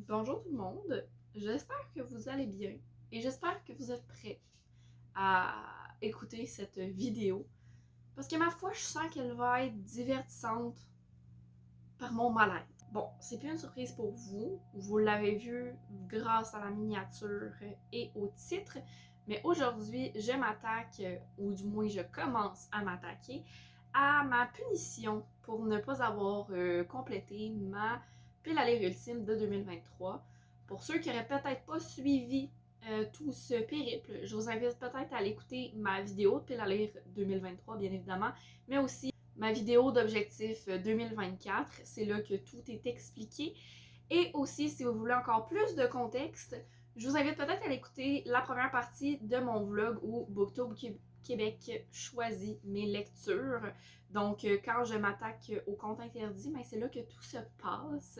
Bonjour tout le monde, j'espère que vous allez bien et j'espère que vous êtes prêts à écouter cette vidéo parce que ma foi, je sens qu'elle va être divertissante par mon mal-être. Bon, c'est plus une surprise pour vous, vous l'avez vu grâce à la miniature et au titre, mais aujourd'hui, je m'attaque, ou du moins je commence à m'attaquer à ma punition pour ne pas avoir complété ma pile à lire ultime de 2023. Pour ceux qui n'auraient peut-être pas suivi tout ce périple, je vous invite peut-être à aller écouter ma vidéo de pile à lire 2023, bien évidemment, mais aussi ma vidéo d'objectif 2024. C'est là que tout est expliqué. Et aussi, si vous voulez encore plus de contexte, je vous invite peut-être à aller écouter la première partie de mon vlog où Booktube Québec choisit mes lectures. Donc, quand je m'attaque au compte interdit, ben, c'est là que tout se passe.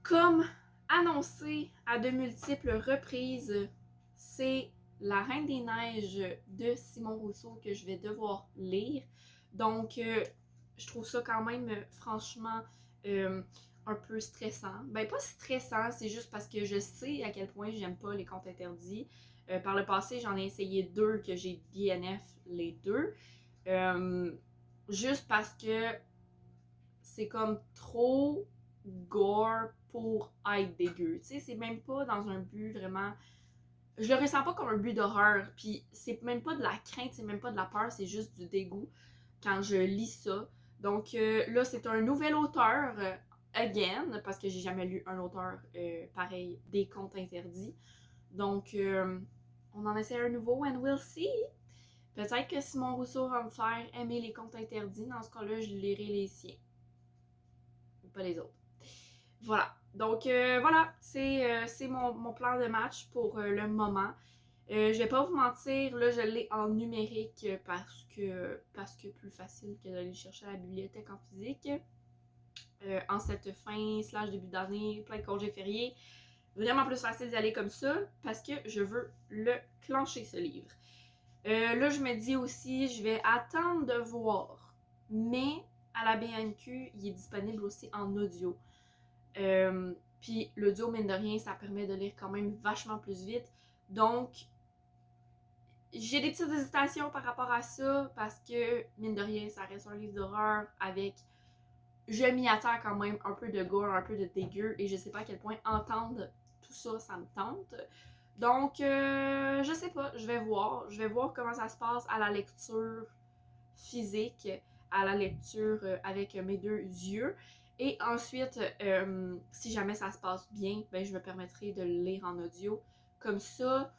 Comme annoncé à de multiples reprises, c'est La Reine des Neiges de Simon Rousseau que je vais devoir lire. Donc, je trouve ça quand même, franchement, un peu stressant. Ben, pas stressant, c'est juste parce que je sais à quel point j'aime pas les contes interdits. Par le passé, j'en ai essayé deux que j'ai DNF les deux. Juste parce que c'est comme trop gore pour être dégueu. Tu sais, c'est même pas dans un but vraiment. Je le ressens pas comme un but d'horreur. Puis c'est même pas de la crainte, c'est même pas de la peur, c'est juste du dégoût quand je lis ça. Donc là, c'est un nouvel auteur, again, parce que j'ai jamais lu un auteur pareil des contes interdits. Donc on en essaie un nouveau and we'll see. Peut-être que Simon Rousseau va me faire aimer les contes interdits. Dans ce cas-là, je lirai les siens. Pas les autres. Voilà. Donc voilà, c'est mon plan de match pour le moment. Je vais pas vous mentir, là je l'ai en numérique parce que plus facile que d'aller chercher à la bibliothèque en physique. En cette fin slash début d'année, plein de congés fériés, vraiment plus facile d'y aller comme ça parce que je veux le clencher ce livre. Là je me dis aussi, je vais attendre de voir, mais à la BNQ, il est disponible aussi en audio. Puis l'audio, mine de rien, ça permet de lire quand même vachement plus vite. Donc, j'ai des petites hésitations par rapport à ça parce que, mine de rien, ça reste un livre d'horreur avec. Je m'y attends quand même un peu de gore, un peu de dégueu et je sais pas à quel point entendre tout ça, ça me tente. Donc, je sais pas, je vais voir. Je vais voir comment ça se passe à la lecture physique, à la lecture avec mes deux yeux. Et ensuite, si jamais ça se passe bien, ben, je me permettrai de le lire en audio. Comme ça,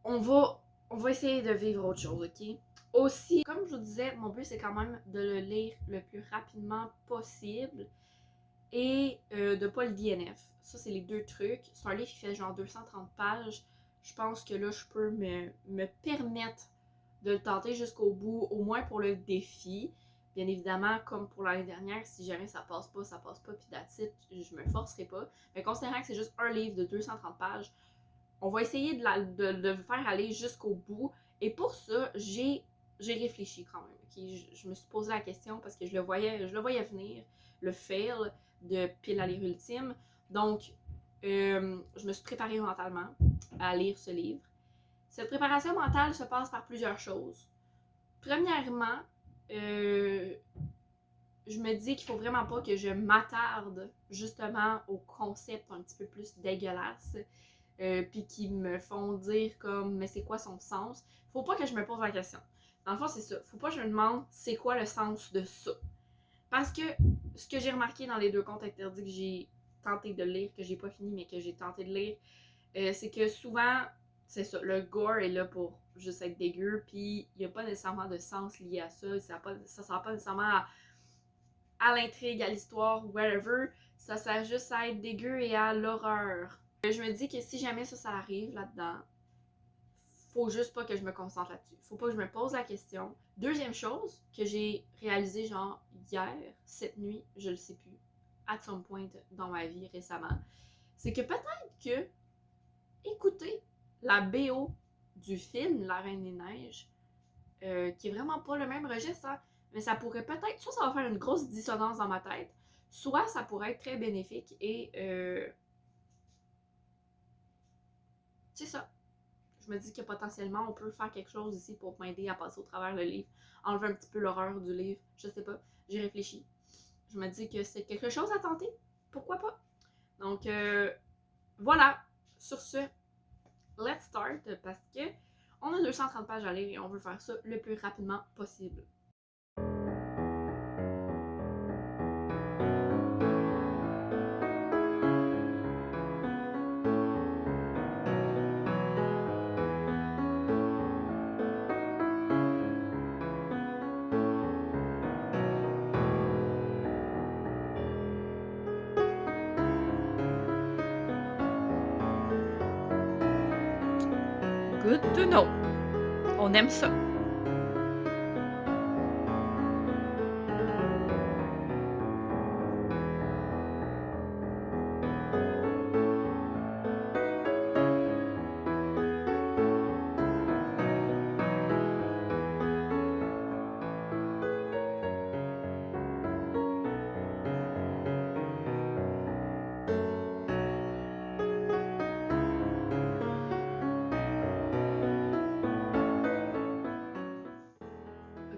on va, on va essayer de vivre autre chose, ok? Aussi, comme je vous disais, mon but c'est quand même de le lire le plus rapidement possible et de pas le DNF. Ça, c'est les deux trucs. C'est un livre qui fait genre 230 pages. Je pense que là, je peux me permettre de le tenter jusqu'au bout, au moins pour le défi. Bien évidemment, comme pour l'année dernière, si jamais ça passe pas, puis that's it, je me forcerai pas. Mais considérant que c'est juste un livre de 230 pages, on va essayer de le faire aller jusqu'au bout. Et pour ça, j'ai réfléchi quand même. Okay? Je me suis posé la question parce que je le voyais venir, le fail de pile à lire ultime. Donc, je me suis préparée mentalement à lire ce livre. Cette préparation mentale se passe par plusieurs choses. Premièrement, je me dis qu'il faut vraiment pas que je m'attarde justement au concept un petit peu plus dégueulasse, puis qui me font dire comme mais c'est quoi son sens. Faut pas que je me pose la question. Dans le fond, c'est ça. Faut pas que je me demande c'est quoi le sens de ça. Parce que ce que j'ai remarqué dans les deux contes interdits que j'ai tenté de lire, que j'ai pas fini mais que j'ai tenté de lire, c'est que souvent, c'est ça, le gore est là pour juste être dégueu, puis il n'y a pas nécessairement de sens lié à ça. Ça sert pas nécessairement à l'intrigue, à l'histoire, whatever. Ça sert juste à être dégueu et à l'horreur. Je me dis que si jamais ça arrive là-dedans, faut juste pas que je me concentre là-dessus. Faut pas que je me pose la question. Deuxième chose que j'ai réalisé genre hier, cette nuit, je le sais plus, at some point dans ma vie récemment, c'est que peut-être que écouter la BO du film La Reine des Neiges, qui est vraiment pas le même registre, hein, mais ça pourrait peut-être, ça va faire une grosse dissonance dans ma tête, soit ça pourrait être très bénéfique et c'est ça. Je me dis que potentiellement on peut faire quelque chose ici pour m'aider à passer au travers le livre, enlever un petit peu l'horreur du livre, je sais pas, j'ai réfléchi. Je me dis que c'est quelque chose à tenter, pourquoi pas? Donc voilà, sur ce, let's start parce que on a 230 pages à lire et on veut faire ça le plus rapidement possible. Good to know. On aime ça.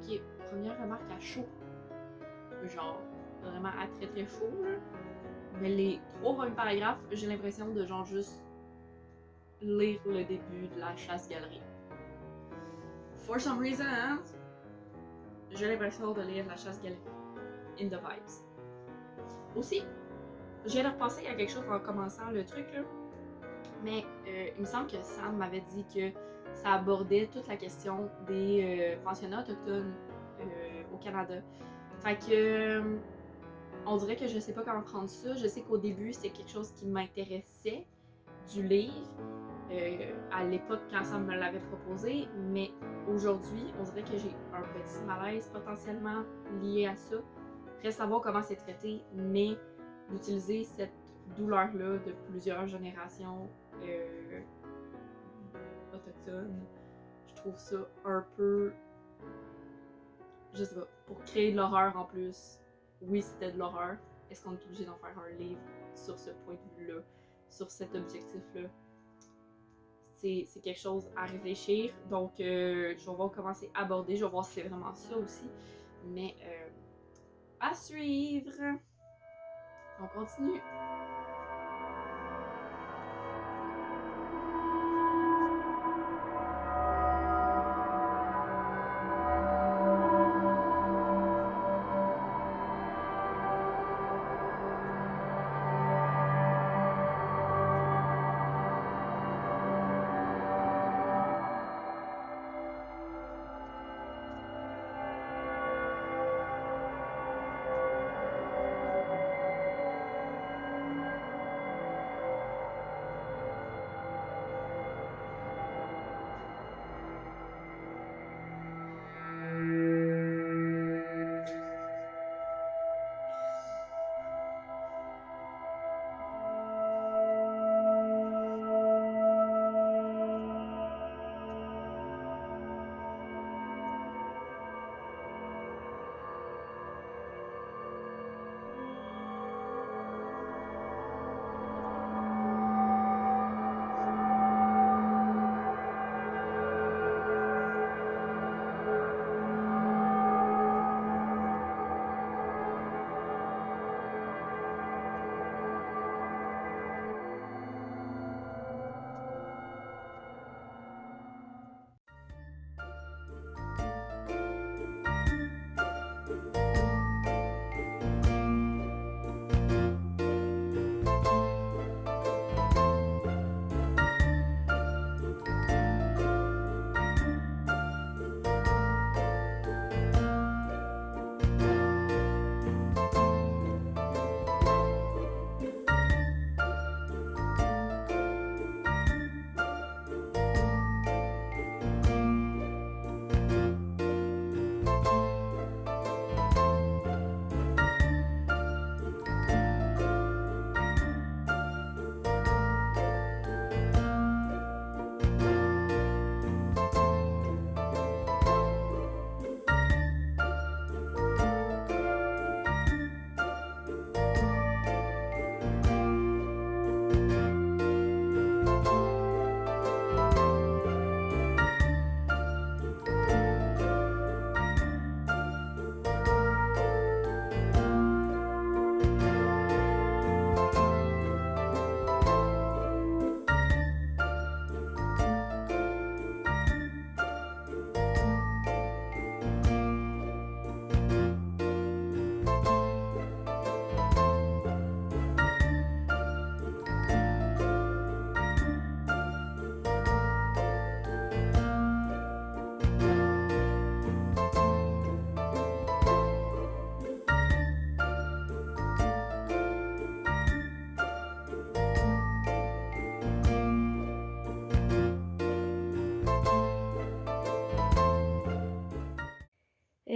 Ok, première remarque à chaud. Genre, vraiment à très très chaud, là. Mais les 3 premiers paragraphes, j'ai l'impression de genre juste lire le début de la chasse-galerie. For some reason, hein, j'ai l'impression de lire la chasse-galerie. In the vibes. Aussi, j'ai repensé à quelque chose en commençant le truc, là. Mais il me semble que Sam m'avait dit que ça abordait toute la question des pensionnats autochtones au Canada. Fait que on dirait que je sais pas comment prendre ça. Je sais qu'au début, c'était quelque chose qui m'intéressait du livre à l'époque quand Sam me l'avait proposé, mais aujourd'hui, on dirait que j'ai un petit malaise potentiellement lié à ça. Reste à voir comment c'est traité, mais d'utiliser cette douleur-là de plusieurs générations autochtones, je trouve ça un peu, je sais pas, pour créer de l'horreur en plus. Oui, c'était de l'horreur. Est-ce qu'on est obligé d'en faire un livre sur ce point de vue-là, sur cet objectif-là? C'est quelque chose à réfléchir. Donc, je vais voir comment c'est abordé. Je vais voir si c'est vraiment ça aussi. Mais à suivre. On continue.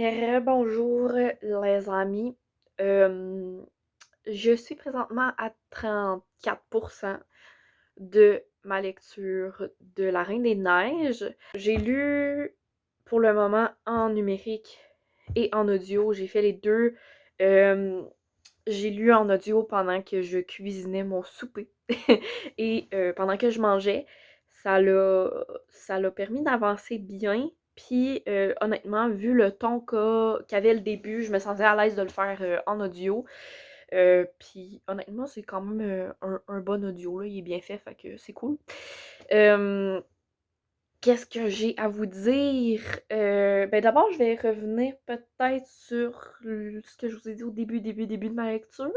Bonjour les amis. Euh, je suis présentement à 34% de ma lecture de La Reine des Neiges. J'ai lu pour le moment en numérique et en audio. J'ai fait les deux. Euh, j'ai lu en audio pendant que je cuisinais mon souper et pendant que je mangeais. Ça l'a permis d'avancer bien. Puis honnêtement, vu le ton qu'avait le début, je me sentais à l'aise de le faire en audio. Puis honnêtement, c'est quand même un bon audio, là. Il est bien fait que c'est cool. Euh, Qu'est-ce que j'ai à vous dire? Ben d'abord, je vais revenir peut-être sur ce que je vous ai dit au début de ma lecture.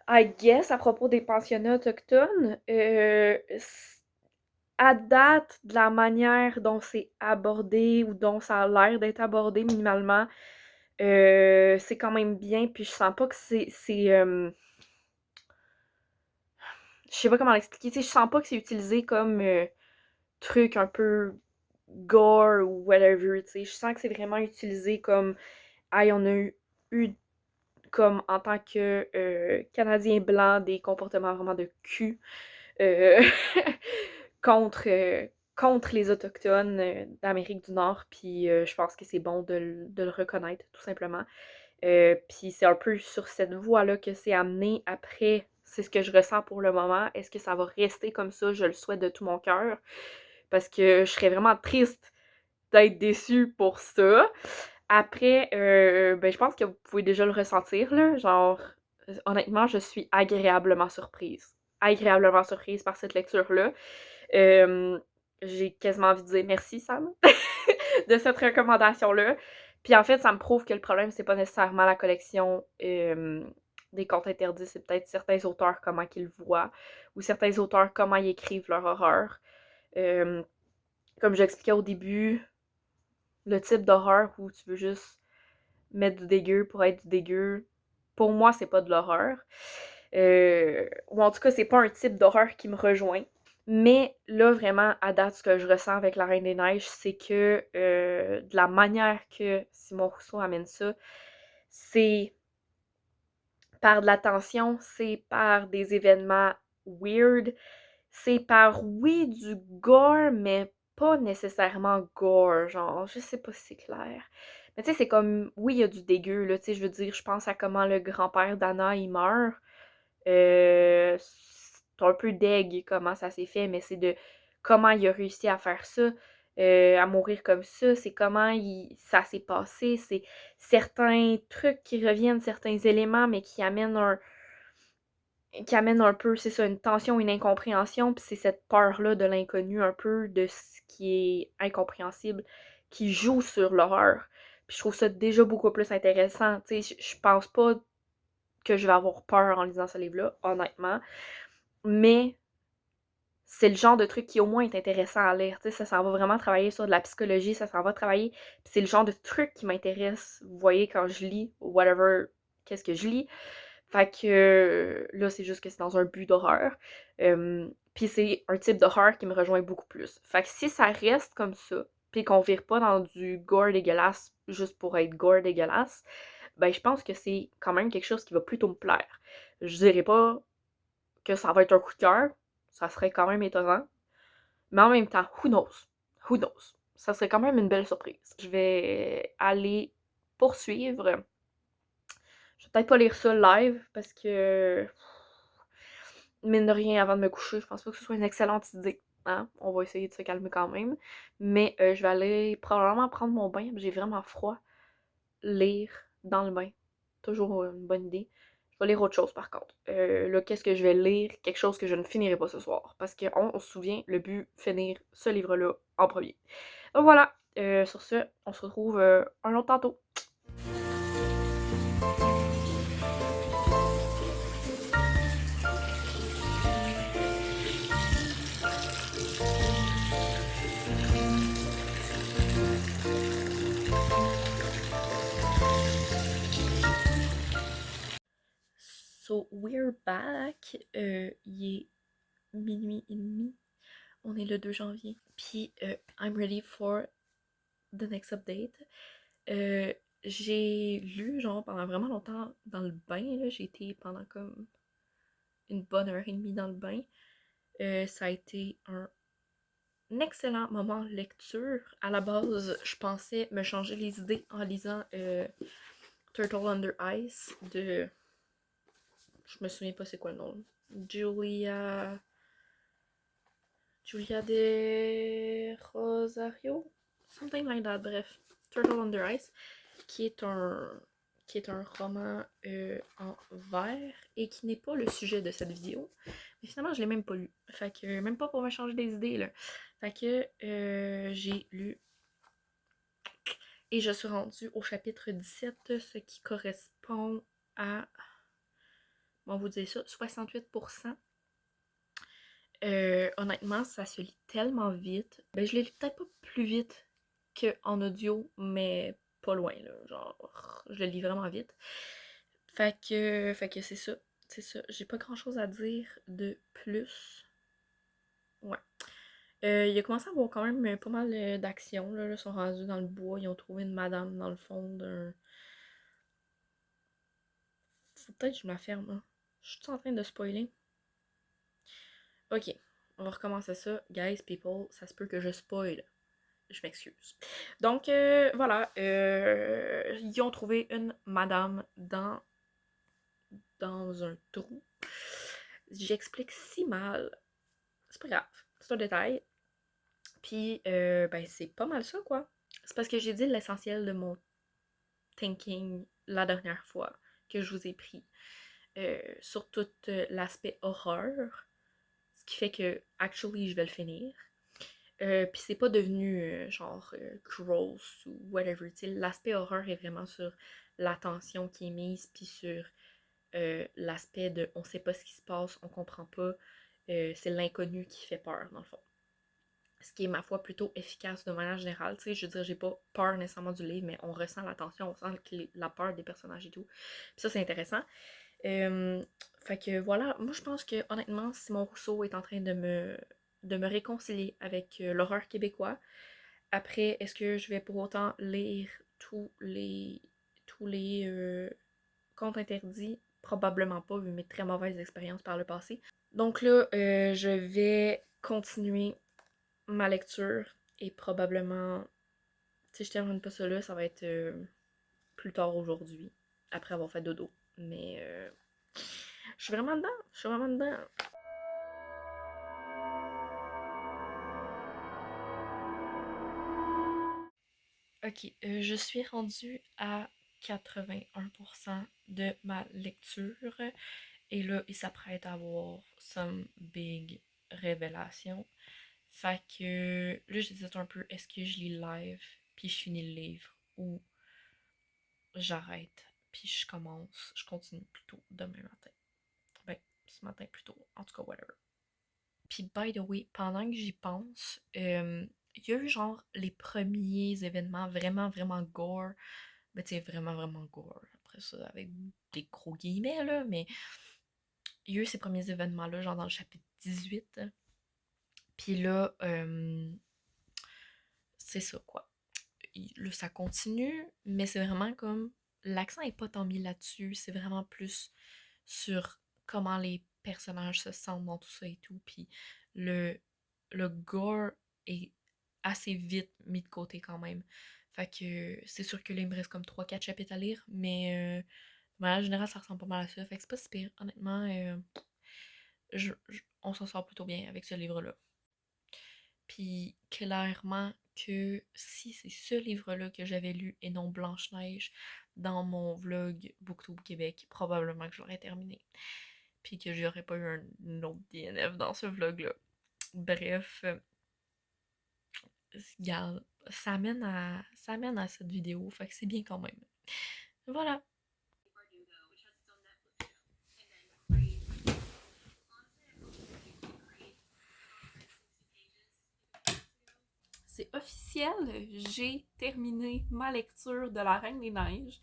I guess, à propos des pensionnats autochtones. À date, de la manière dont c'est abordé ou dont ça a l'air d'être abordé minimalement, c'est quand même bien. Puis je sens pas que je sais pas comment l'expliquer. Tu sais, je sens pas que c'est utilisé comme truc un peu gore ou whatever. Tu sais, je sens que c'est vraiment utilisé comme. Aïe, on a eu comme en tant que Canadien blanc des comportements vraiment de cul. euh, contre, contre les Autochtones d'Amérique du Nord. Puis je pense que c'est bon de le reconnaître, tout simplement. Puis c'est un peu sur cette voie-là que c'est amené après. C'est ce que je ressens pour le moment. Est-ce que ça va rester comme ça? Je le souhaite de tout mon cœur. Parce que je serais vraiment triste d'être déçue pour ça. Après, ben, je pense que vous pouvez déjà le ressentir, là. Genre, honnêtement, je suis agréablement surprise. Agréablement surprise par cette lecture-là. Euh, j'ai quasiment envie de dire merci, Sam, de cette recommandation-là. Puis en fait, ça me prouve que le problème, c'est pas nécessairement la collection des contes interdits, c'est peut-être certains auteurs, comment qu'ils le voient, ou certains auteurs, comment ils écrivent leur horreur. Euh, Comme j'expliquais au début, le type d'horreur où tu veux juste mettre du dégueu pour être du dégueu, pour moi, c'est pas de l'horreur. Ou en tout cas, c'est pas un type d'horreur qui me rejoint. Mais là, vraiment, à date, ce que je ressens avec La Reine des Neiges, c'est que de la manière que Simon Rousseau amène ça, c'est par de la tension, c'est par des événements weird, c'est par, oui, du gore, mais pas nécessairement gore, genre, je sais pas si c'est clair. Mais tu sais, c'est comme, oui, il y a du dégueu, là, tu sais, je veux dire, je pense à comment le grand-père d'Anna, il meurt. C'est un peu deg comment ça s'est fait, mais c'est de comment il a réussi à faire ça, à mourir comme ça, c'est comment ça s'est passé, c'est certains trucs qui reviennent, certains éléments, mais qui amènent un peu, c'est ça, une tension, une incompréhension, puis c'est cette peur-là de l'inconnu, un peu de ce qui est incompréhensible, qui joue sur l'horreur. Puis je trouve ça déjà beaucoup plus intéressant, tu sais, je pense pas que je vais avoir peur en lisant ce livre-là, honnêtement. Mais c'est le genre de truc qui au moins est intéressant à lire. Tu sais, ça s'en va vraiment travailler sur de la psychologie, ça s'en va travailler. Puis c'est le genre de truc qui m'intéresse. Vous voyez, quand je lis, whatever, qu'est-ce que je lis. Fait que là, c'est juste que c'est dans un but d'horreur. Puis c'est un type d'horreur qui me rejoint beaucoup plus. Fait que si ça reste comme ça, puis qu'on vire pas dans du gore dégueulasse juste pour être gore dégueulasse, ben je pense que c'est quand même quelque chose qui va plutôt me plaire. Je dirais pas que ça va être un coup de cœur, ça serait quand même étonnant. Mais en même temps, who knows? Who knows? Ça serait quand même une belle surprise. Je vais aller poursuivre. Je vais peut-être pas lire ça live parce que, mine de rien, avant de me coucher, je pense pas que ce soit une excellente idée. Hein? On va essayer de se calmer quand même. Mais je vais aller probablement prendre mon bain. J'ai vraiment froid. Lire dans le bain. Toujours une bonne idée. Je vais lire autre chose par contre. Là, qu'est-ce que je vais lire? Quelque chose que je ne finirai pas ce soir. Parce qu'on se souvient, le but, finir ce livre-là en premier. Donc voilà. Sur ce, on se retrouve un autre tantôt. So, we're back. Il est minuit et demi. On est le 2 janvier. Puis, I'm ready for the next update. J'ai lu, genre, pendant vraiment longtemps dans le bain, là. J'ai été pendant comme une bonne heure et demie dans le bain. Ça a été un excellent moment de lecture. À la base, je pensais me changer les idées en lisant Turtle Under Ice de... Je me souviens pas c'est quoi le nom. Julia de Rosario? Something like that, bref. Turtle Under Ice, qui est un roman en vers et qui n'est pas le sujet de cette vidéo. Mais finalement, je l'ai même pas lu. Fait que, même pas pour me changer des idées, là. Fait que, j'ai lu et je suis rendue au chapitre 17, ce qui correspond à, on va vous dire ça, 68%. Honnêtement, ça se lit tellement vite. Ben, je l'ai lu peut-être pas plus vite qu'en audio, mais pas loin, là. Genre, je le lis vraiment vite. Fait que c'est ça. C'est ça. J'ai pas grand-chose à dire de plus. Ouais. Il a commencé à avoir quand même pas mal d'actions, là. Ils sont rendus dans le bois. Ils ont trouvé une madame dans le fond d'un... Faut peut-être que je me la ferme, hein. Je suis en train de spoiler. Ok. On va recommencer ça. Guys, people, ça se peut que je spoil. Je m'excuse. Donc, voilà. Ils ont trouvé une madame dans un trou. J'explique si mal. C'est pas grave. C'est un détail. Puis, ben, c'est pas mal ça, quoi. C'est parce que j'ai dit l'essentiel de mon thinking la dernière fois que je vous ai pris sur tout l'aspect horreur. Ce qui fait que, actually, je vais le finir. Puis c'est pas devenu genre gross ou whatever. T'sais, l'aspect horreur est vraiment sur l'attention qui est mise, puis sur l'aspect de on sait pas ce qui se passe, on comprend pas. C'est l'inconnu qui fait peur, dans le fond. Ce qui est, ma foi, plutôt efficace de manière générale. Je veux dire, j'ai pas peur nécessairement du livre, mais on ressent la tension, on sent la peur des personnages et tout. Puis ça, c'est intéressant. Fait que voilà, moi je pense que honnêtement, Simon Rousseau est en train de me réconcilier avec l'horreur québécois. Après, est-ce que je vais pour autant lire tous les contes interdits? Probablement pas, vu mes très mauvaises expériences par le passé. Donc là, je vais continuer ma lecture et probablement, si je termine pas ça là, ça va être plus tard aujourd'hui, après avoir fait dodo. Mais je suis vraiment dedans, je suis vraiment dedans. Ok, je suis rendue à 81% de ma lecture. Et là, il s'apprête à avoir some big révélation. Fait que là, j'hésite un peu, est-ce que je lis live, puis je finis le livre, ou j'arrête, puis je continue plutôt demain matin. Ben, ce matin plutôt, en tout cas, whatever. Puis, by the way, pendant que j'y pense, il y a eu genre les premiers événements vraiment, vraiment gore. Ben, tu sais, vraiment, vraiment gore. Après ça, avec des gros guillemets, là, mais il y a eu ces premiers événements-là, genre dans le chapitre 18. Puis là, c'est ça, quoi. Là, ça continue, mais c'est vraiment comme... L'accent est pas tant mis là-dessus, c'est vraiment plus sur comment les personnages se sentent dans tout ça et tout. Puis le gore est assez vite mis de côté quand même. Fait que c'est sûr que là, il me reste comme 3-4 chapitres à lire, mais de manière générale, ça ressemble pas mal à ça. Fait que c'est pas si pire. Honnêtement, on s'en sort plutôt bien avec ce livre-là. Puis clairement que si c'est ce livre-là que j'avais lu et non Blanche-Neige dans mon vlog Booktube Québec, probablement que je l'aurais terminé. Puis que j'aurais pas eu un autre DNF dans ce vlog-là. Bref, regarde, ça mène à cette vidéo, fait que c'est bien quand même. Voilà. C'est officiel, j'ai terminé ma lecture de La Reine des Neiges.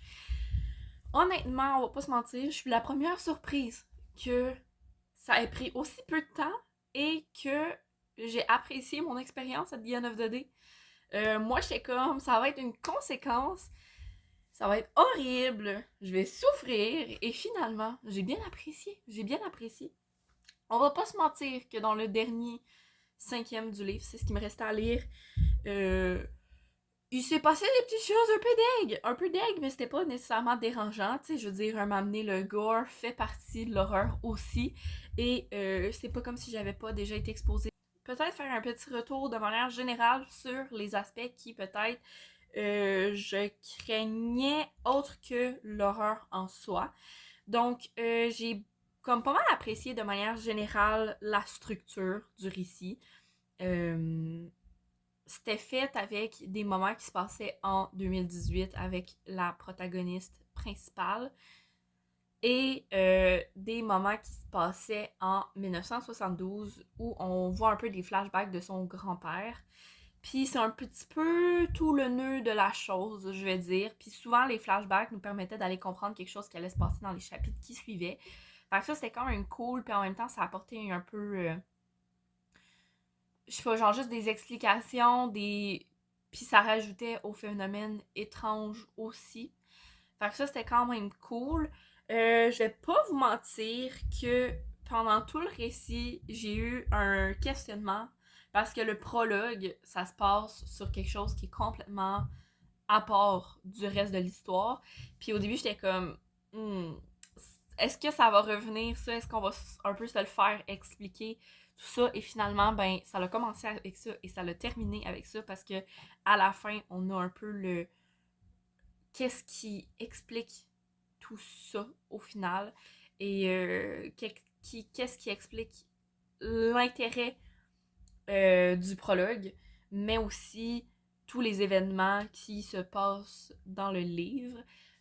Honnêtement, on va pas se mentir, je suis la première surprise que ça ait pris aussi peu de temps et que j'ai apprécié mon expérience à The End of the Day. Moi, j'étais comme, ça va être une conséquence ça va être horrible, je vais souffrir, et finalement, j'ai bien apprécié. On va pas se mentir que dans le dernier 5e du livre, c'est ce qui me restait à lire, il s'est passé des petites choses un peu deg, mais c'était pas nécessairement dérangeant, tu sais, je veux dire, un moment donné, le gore fait partie de l'horreur aussi, et c'est pas comme si j'avais pas déjà été exposée. Peut-être faire un petit retour de manière générale sur les aspects qui peut-être je craignais autre que l'horreur en soi. Donc, j'ai comme pas mal apprécié de manière générale la structure du récit. C'était fait avec des moments qui se passaient en 2018 avec la protagoniste principale et des moments qui se passaient en 1972 où on voit un peu des flashbacks de son grand-père. Puis c'est un petit peu tout le nœud de la chose, je vais dire. Puis souvent, les flashbacks nous permettaient d'aller comprendre quelque chose qui allait se passer dans les chapitres qui suivaient. Fait que ça, c'était quand même cool. Puis en même temps, ça apportait un peu... je sais pas, genre juste des explications, des... Puis ça rajoutait au phénomène étrange aussi. Fait que ça, c'était quand même cool. Je vais pas vous mentir que pendant tout le récit, j'ai eu un questionnement parce que le prologue, ça se passe sur quelque chose qui est complètement à part du reste de l'histoire. Puis au début, j'étais comme, est-ce que ça va revenir ça? Est-ce qu'on va un peu se le faire expliquer? Tout ça, et finalement, ben, ça a commencé avec ça et ça l'a terminé avec ça parce que à la fin, on a un peu le qu'est-ce qui explique tout ça au final et qu'est-ce qui explique l'intérêt du prologue, mais aussi tous les événements qui se passent dans le livre.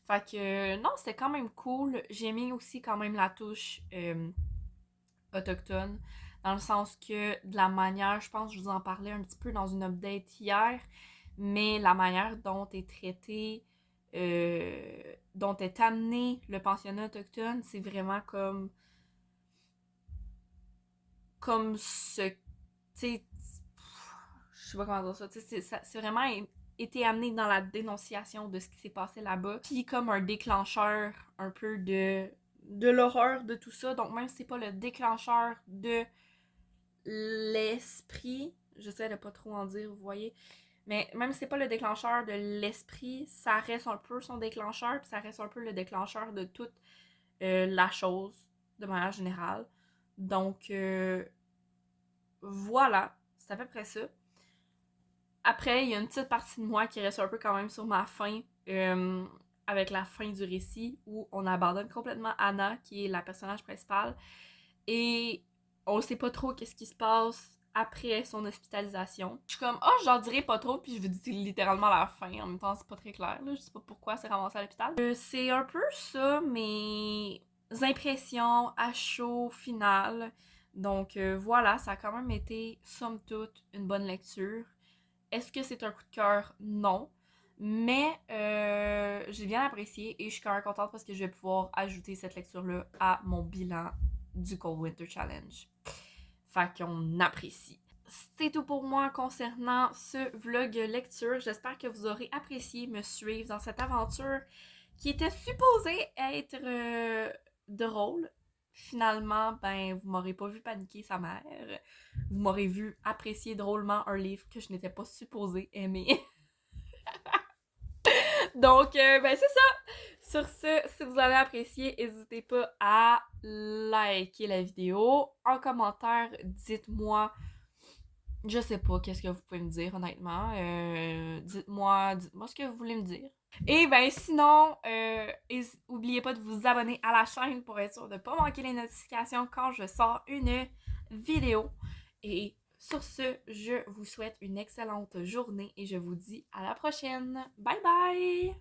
Fait que non, c'était quand même cool. J'ai mis aussi quand même la touche autochtone, dans le sens que de la manière, je pense que je vous en parlais un petit peu dans une update hier, mais la manière dont est traité, dont est amené le pensionnat autochtone, c'est vraiment comme ce, tu sais, je sais pas comment dire ça, tu sais, c'est vraiment été amené dans la dénonciation de ce qui s'est passé là-bas, puis comme un déclencheur un peu de l'horreur de tout ça. Donc même si c'est pas le déclencheur de l'esprit, j'essaie de pas trop en dire, vous voyez, mais même si c'est pas le déclencheur de l'esprit, ça reste un peu son déclencheur, puis ça reste un peu le déclencheur de toute la chose, de manière générale. Donc, voilà, c'est à peu près ça. Après, il y a une petite partie de moi qui reste un peu quand même sur ma fin, avec la fin du récit, où on abandonne complètement Anna, qui est la personnage principale, et on sait pas trop qu'est-ce qui se passe après son hospitalisation. Je suis comme, oh, j'en dirai pas trop, puis je vous dis littéralement la fin. En même temps, c'est pas très clair, là. Je sais pas pourquoi c'est ramassé à l'hôpital. C'est un peu ça, mes impressions à chaud final. Donc voilà, ça a quand même été, somme toute, une bonne lecture. Est-ce que c'est un coup de cœur? Non. Mais j'ai bien apprécié et je suis quand même contente parce que je vais pouvoir ajouter cette lecture-là à mon bilan du Cold Winter Challenge. Fait qu'on apprécie. C'est tout pour moi concernant ce vlog lecture. J'espère que vous aurez apprécié me suivre dans cette aventure qui était supposée être drôle. Finalement, ben, vous m'aurez pas vu paniquer sa mère. Vous m'aurez vu apprécier drôlement un livre que je n'étais pas supposée aimer. Donc, ben c'est ça! Sur ce, si vous avez apprécié, n'hésitez pas à liker la vidéo. En commentaire, dites-moi, je sais pas qu'est-ce que vous pouvez me dire honnêtement. Dites-moi ce que vous voulez me dire. Et ben sinon, n'oubliez pas de vous abonner à la chaîne pour être sûr de ne pas manquer les notifications quand je sors une vidéo. Et sur ce, je vous souhaite une excellente journée et je vous dis à la prochaine. Bye bye!